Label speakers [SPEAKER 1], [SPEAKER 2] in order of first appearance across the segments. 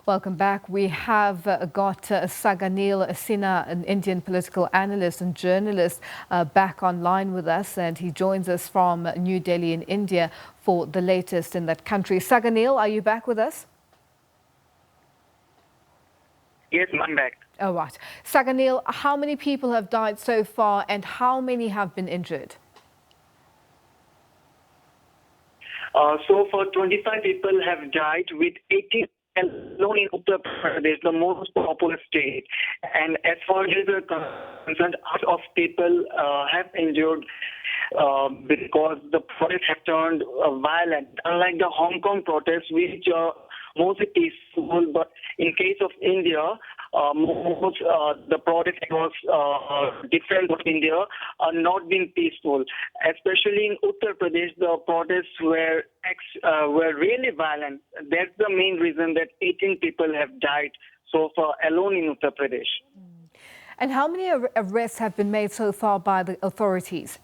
[SPEAKER 1] Welcome back. We have got Sagarneel Sinha, an Indian political analyst and journalist, back online with us, and he joins us from New Delhi in India for the latest in that country. Sagarneel, are you back with us?
[SPEAKER 2] Yes, I'm back.
[SPEAKER 1] Oh, right. Sagarneel, how many people have died so far and how many have been injured?
[SPEAKER 2] So far, 25 people have died, with 80 alone in Uttar Pradesh, the most populous state. And as far as the concerned, out of people have injured because the protests have turned violent. Unlike the Hong Kong protests, which are mostly peaceful, but in case of India, the protest was different from India, are not being peaceful. Especially in Uttar Pradesh, the protests were really violent. That's the main reason that 18 people have died so far alone in Uttar Pradesh.
[SPEAKER 1] And how many arrests have been made so far by the authorities?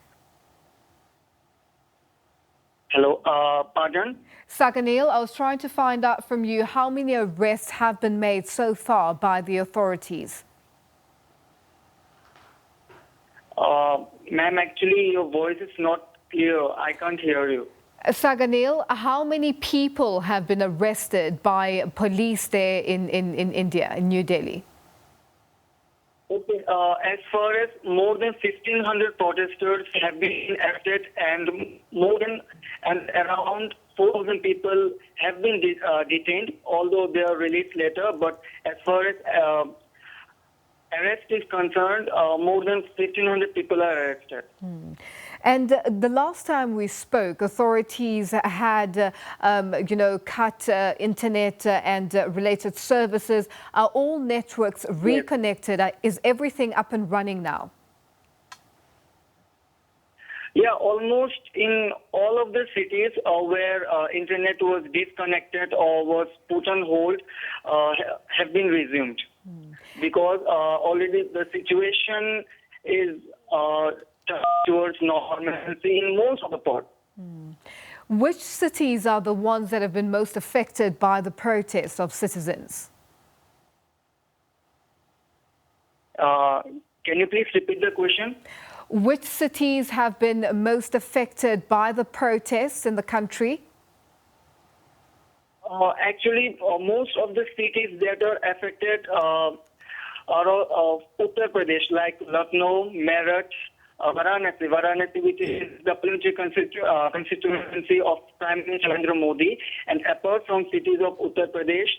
[SPEAKER 2] Hello, pardon?
[SPEAKER 1] Sagarneel, I was trying to find out from you how many arrests have been made so far by the authorities.
[SPEAKER 2] Ma'am, actually your voice is not clear. I can't hear you.
[SPEAKER 1] Sagarneel, how many people have been arrested by police there in India, in New Delhi?
[SPEAKER 2] Okay, as far as more than 1,500 protesters have been arrested, and around 4,000 people have been detained, although they are released later. But as far as arrest is concerned, more than 1,500 people are arrested.
[SPEAKER 1] And the last time we spoke, authorities had, cut internet and related services. Are all networks reconnected? Yes. Is everything up and running now?
[SPEAKER 2] Yeah, almost in all of the cities where internet was disconnected or was put on hold have been resumed. Because already the situation is towards normalcy in most of the parts.
[SPEAKER 1] Which cities are the ones that have been most affected by the protests of citizens?
[SPEAKER 2] Can you please repeat the question?
[SPEAKER 1] Which cities have been most affected by the protests in the country?
[SPEAKER 2] Actually, most of the cities that are affected are Uttar Pradesh, like Lucknow, Meerut, Varanasi, which is the parliamentary constituency of Prime Minister Narendra Modi, and apart from cities of Uttar Pradesh,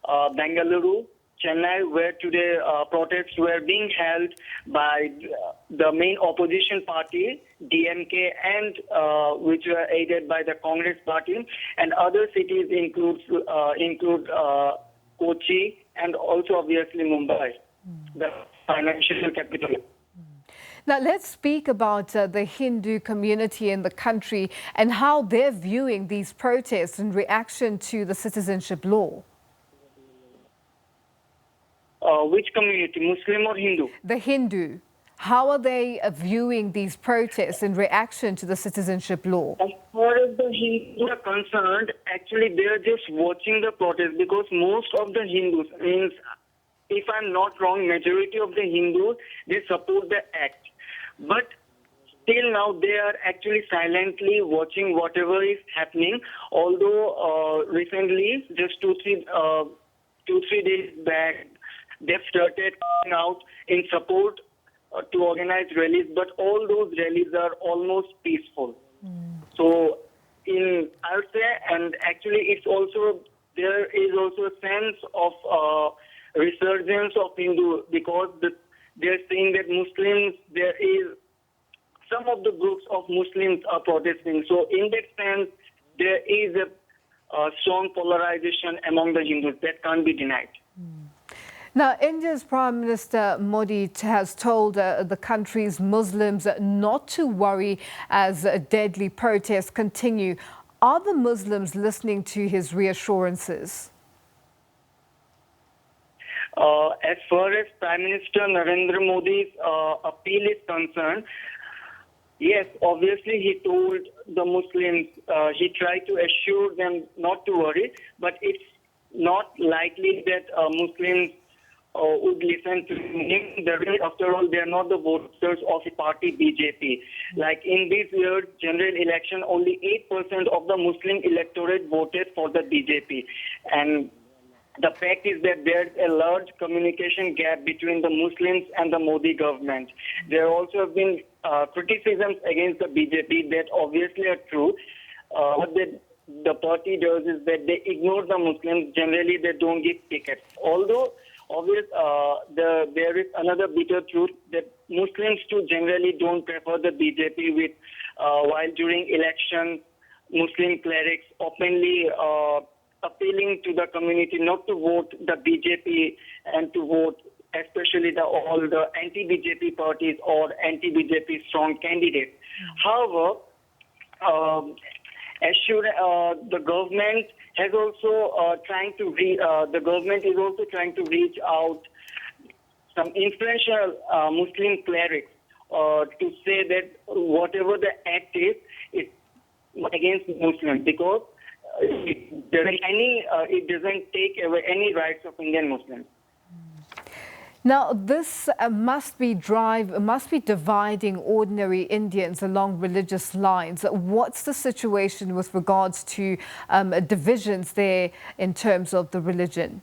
[SPEAKER 2] Bengaluru, Chennai, where today protests were being held by the main opposition party, DMK, and which were aided by the Congress party, and other cities include Kochi and also obviously Mumbai, the financial capital.
[SPEAKER 1] Now, let's speak about the Hindu community in the country and how they're viewing these protests in reaction to the citizenship law.
[SPEAKER 2] Which community, Muslim or Hindu?
[SPEAKER 1] The Hindu. How are they viewing these protests in reaction to the citizenship law?
[SPEAKER 2] As far as the Hindus are concerned, actually they are just watching the protest, because most of the Hindus, means if I'm not wrong, majority of the Hindus, they support the act. But till now, they are actually silently watching whatever is happening. Although recently, just two, three days back, they've started coming out in support to organize rallies. But all those rallies are almost peaceful. So, I would say, and actually, there is also a sense of resurgence of Hindu, because they're saying that Muslims, there is some of the groups of Muslims are protesting. So in that sense, there is a strong polarization among the Hindus that can't be denied.
[SPEAKER 1] Now, India's Prime Minister Modi has told the country's Muslims not to worry as deadly protests continue. Are the Muslims listening to his reassurances?
[SPEAKER 2] As far as Prime Minister Narendra Modi's appeal is concerned, yes, obviously he told the Muslims, he tried to assure them not to worry, but it's not likely that Muslims would listen to him. After all, they are not the voters of the party BJP. Like in this year's general election, only 8% of the Muslim electorate voted for the BJP. And the fact is that there's a large communication gap between the Muslims and the Modi government. There also have been criticisms against the BJP that obviously are true. What the party does is that they ignore the Muslims. Generally, they don't give tickets. Although, there is another bitter truth that Muslims too generally don't prefer the BJP while during elections, Muslim clerics openly appealing to the community not to vote the BJP and to vote especially all the anti-BJP parties or anti-BJP strong candidates. However, the government has also the government is also trying to reach out some influential Muslim clerics to say that whatever the act is, it's against Muslims because it doesn't take away any rights of Indian Muslims.
[SPEAKER 1] Now, this must be dividing ordinary Indians along religious lines. What's the situation with regards to divisions there in terms of the religion?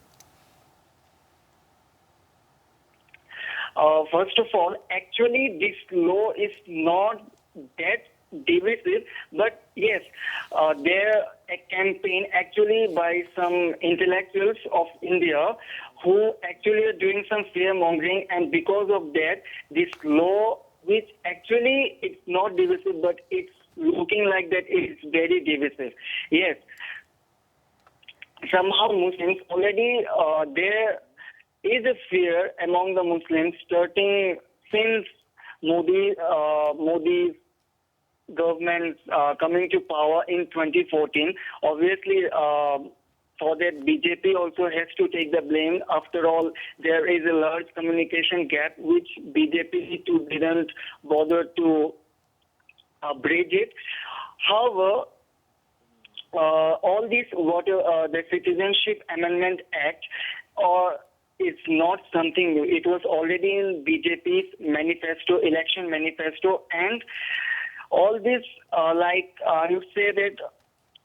[SPEAKER 2] First of all, actually, this law is not that divisive, but yes, there a campaign actually by some intellectuals of India who actually are doing some fear mongering, and because of that, this law, which actually it's not divisive, but it's looking like that it's very divisive. Yes, somehow Muslims already there is a fear among the Muslims starting since Modi's government coming to power in 2014. Obviously, for that, BJP also has to take the blame. After all, there is a large communication gap which BJP too didn't bother to bridge it. However, all this, the Citizenship Amendment Act, it's not something new. It was already in BJP's manifesto, election manifesto, and all this, you say that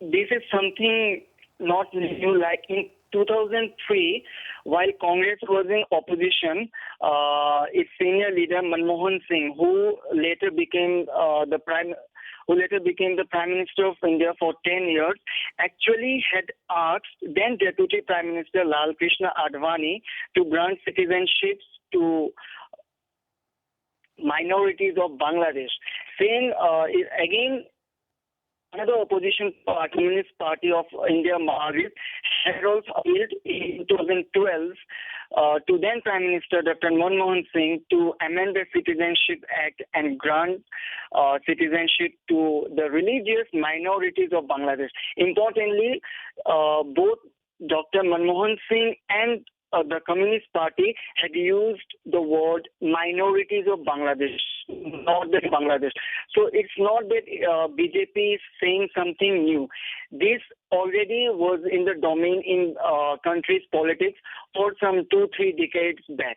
[SPEAKER 2] this is something not new. Like in 2003, while Congress was in opposition, its senior leader Manmohan Singh, who later became the Prime Minister of India for 10 years, actually had asked then Deputy Prime Minister Lal Krishna Advani to grant citizenships to minorities of Bangladesh. Saying again, another opposition party, Communist Party of India, Marxist, had also appealed in 2012 to then Prime Minister Dr. Manmohan Singh to amend the Citizenship Act and grant citizenship to the religious minorities of Bangladesh. Importantly, both Dr. Manmohan Singh and the Communist Party had used the word minorities of Bangladesh, not the Bangladesh. So it's not that BJP is saying something new. This already was in the domain in country's politics for some 2-3 decades back.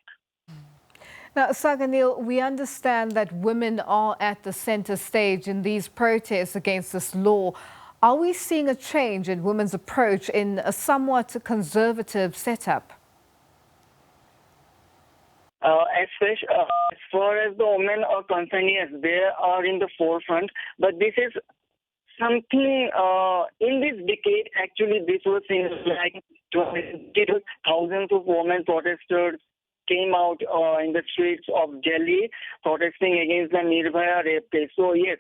[SPEAKER 1] Now, Sagarneel, we understand that women are at the center stage in these protests against this law. Are we seeing a change in women's approach in a somewhat conservative setup?
[SPEAKER 2] As far as the women are concerned, yes, they are in the forefront. But this is something in this decade. Actually, this was in like thousands of women protesters came out in the streets of Delhi protesting against the Nirbhaya rape case. So yes,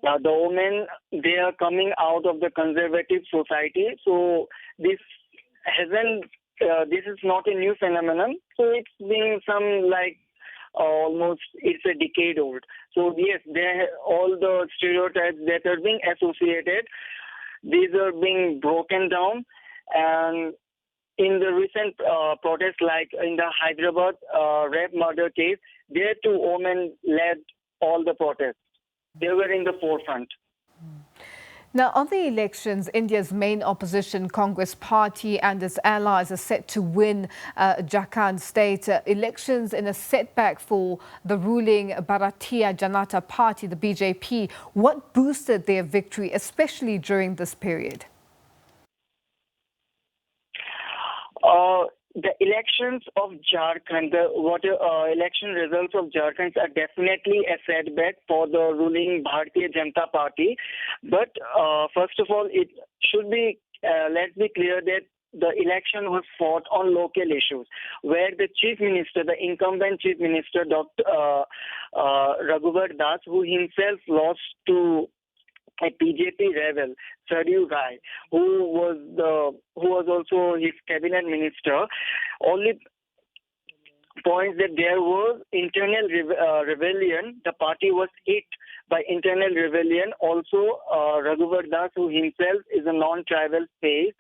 [SPEAKER 2] the women, they are coming out of the conservative society. So this hasn't. This is not a new phenomenon. So it's been almost it's a decade old. So yes, all the stereotypes that are being associated, these are being broken down. And in the recent protests, like in the Hyderabad rape murder case, there too women led all the protests. They were in the forefront.
[SPEAKER 1] Now, on the elections, India's main opposition, Congress Party, and its allies are set to win Jharkhand state elections in a setback for the ruling Bharatiya Janata Party, the BJP. What boosted their victory, especially during this period?
[SPEAKER 2] The elections of Jharkhand, election results of Jharkhand are definitely a setback for the ruling Bharatiya Janata Party. But first of all, it should be, let's be clear that the election was fought on local issues, where the chief minister, the incumbent chief minister, Dr. Raghuvar Das, who himself lost to a BJP rebel, Saryu Rai, who was also his cabinet minister. Only points that there was internal rebellion. The party was hit by internal rebellion. Also, Raghuvar Das, who himself is a non-tribal faced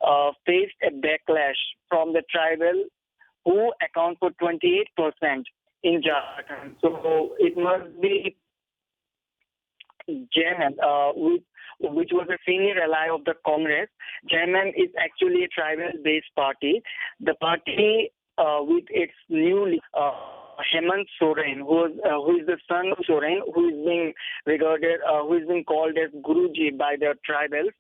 [SPEAKER 2] a backlash from the tribal, who account for 28% in Jharkhand. So it must be JMM, which was a senior ally of the Congress. JMM is actually a tribal-based party. The party, with its new Hemant Soren, who is the son of Soren, who is being regarded, who is being called as Guruji by the tribals.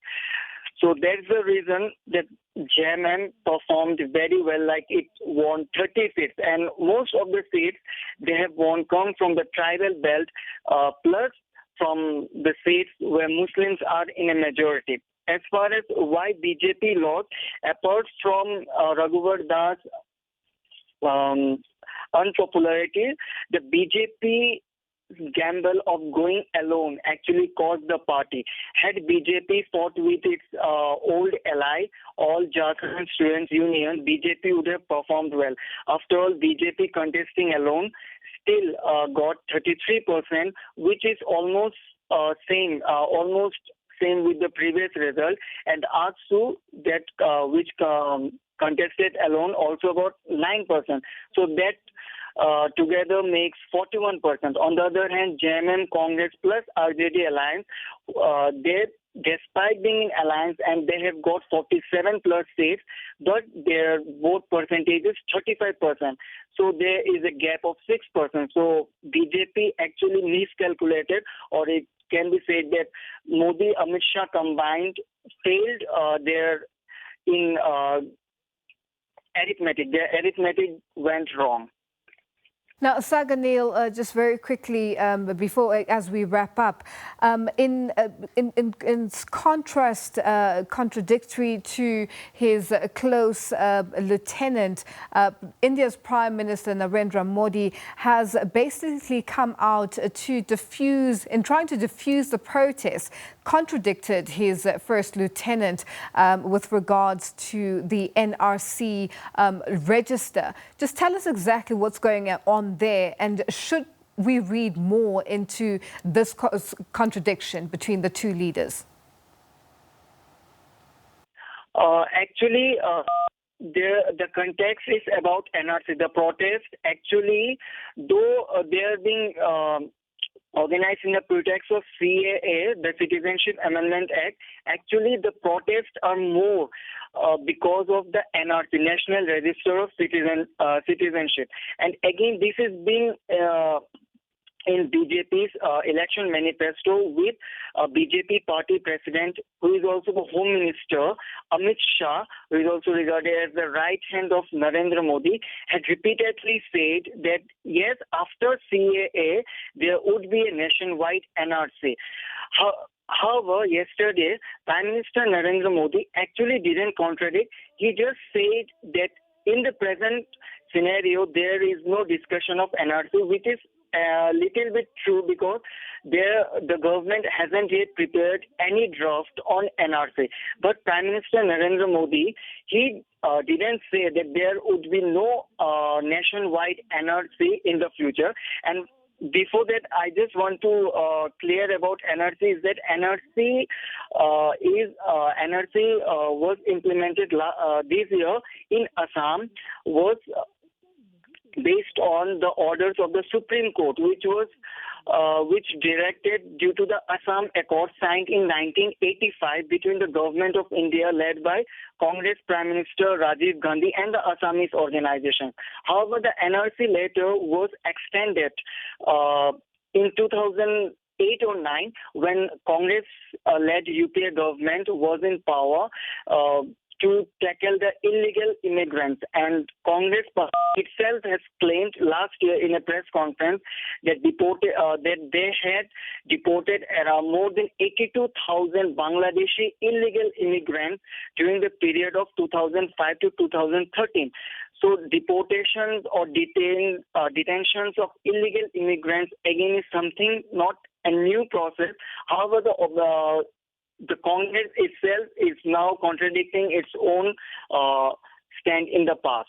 [SPEAKER 2] So that's the reason that JMM performed very well, like it won 30 seats. And most of the seats they have won come from the tribal belt, plus from the seats where Muslims are in a majority. As far as why BJP lost, apart from Raghuvar Das' unpopularity, the BJP gamble of going alone actually caused the party. Had BJP fought with its old ally, All Jharkhand Students Union, BJP would have performed well. After all, BJP contesting alone still got 33%, which is almost same with the previous result, and ASU that which contested alone also got 9%. So that together makes 41%. On the other hand, JMM, Congress plus RJD alliance, they, despite being in alliance, and they have got 47 plus seats, but their vote percentage is 35%. So there is a gap of 6%. So BJP actually miscalculated, or it can be said that Modi, Amit Shah combined failed their arithmetic. Their arithmetic went wrong.
[SPEAKER 1] Now, Sagarneel, just very quickly before, as we wrap up, in contrast, contradictory to his close lieutenant, India's Prime Minister Narendra Modi has basically come out to trying to diffuse the protests, contradicted his first lieutenant with regards to the NRC register. Just tell us exactly what's going on there, and should we read more into this contradiction between the two leaders?
[SPEAKER 2] Actually, the context is about NRC. The protest, actually, though they are being organized in the pretext of CAA, the Citizenship Amendment Act, actually the protests are more because of the NRC, National Register of Citizenship. And again, this is being in BJP's election manifesto, with BJP party president, who is also the Home Minister, Amit Shah, who is also regarded as the right hand of Narendra Modi, had repeatedly said that yes, after CAA, there would be a nationwide NRC. However, yesterday, Prime Minister Narendra Modi actually didn't contradict. He just said that in the present scenario, there is no discussion of NRC, which is a little bit true, because the government hasn't yet prepared any draft on NRC. But Prime Minister Narendra Modi, he didn't say that there would be no nationwide NRC in the future. And before that, I just want to clear about NRC is that NRC was implemented this year in Assam, was based on the orders of the Supreme Court, which was which directed due to the Assam Accord signed in 1985 between the government of India led by Congress Prime Minister Rajiv Gandhi and the Assamese organization. However, the NRC later was extended in 2008 or 9 when Congress-led UPA government was in power to tackle the illegal immigrants. And Congress itself has claimed last year in a press conference that they had deported around more than 82,000 Bangladeshi illegal immigrants during the period of 2005 to 2013. So deportations or detentions of illegal immigrants again is something not a new process. However, the Congress itself is now contradicting its own stand in the past.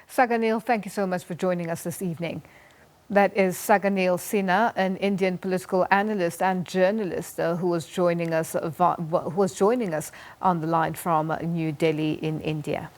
[SPEAKER 1] Sagarneel, thank you so much for joining us this evening. That is Sagarneel Sinha, an Indian political analyst and journalist who was joining us on the line from New Delhi in India.